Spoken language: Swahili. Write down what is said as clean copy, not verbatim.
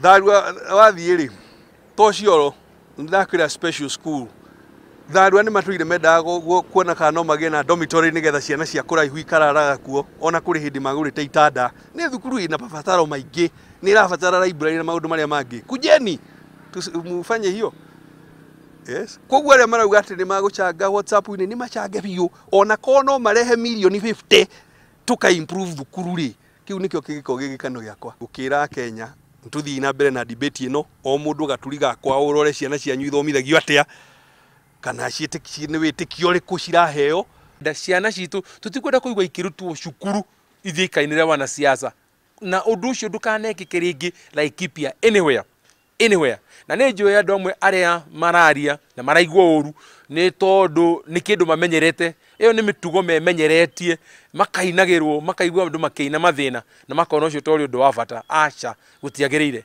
Tharua wathiĩ-rĩ tocio ndakwĩra special school Tharua nĩ matũire mendaga kuona kana no magĩe na dormitory nĩgetha ciana cia kũraihu ikararaga kuo ona kũrĩ hĩndĩ magũrĩte itanda nĩ thukuru ina mabataro maingĩ nĩ irabatara library na maũndũ marĩa mangĩ kujeni mufanye hiyo. Yes. Koguo arĩa marauga atĩ nĩ magũchanga WhatsApp-inĩ nĩ machange biũ ona korwo no marehe milioni 50 tuka improve thukuru-rĩ kĩu nĩkĩo kĩgĩkorwo gĩgĩkano gĩakwa gũkĩra Kenya tũthiĩ na mbere na debate ĩno o mũndũ gaturi gakwa ũrore ciana cianyu ithomithagio atĩa kana ciĩtĩkio nĩ wĩtĩkio ũrĩkũ ciraheo. Ciana citũ tũtikwenda kũigua ikĩrutwo cukuru ithiĩ ikainĩre wanasiasa na ũndũ ũcio ndũkanekĩke rĩngĩ Laikipia anywhere. Na nĩ njũĩ andũ amwe arĩa mararia na maraigua ũru nĩ tondũ nĩ kĩndũ mamenyerete ĩyo nĩ mĩtugo memenyeretie makainagĩrwo makaigua andũ makĩina mathĩna na makona ũcio twarĩ ũndũ wa bata aca gũtiagĩrĩire.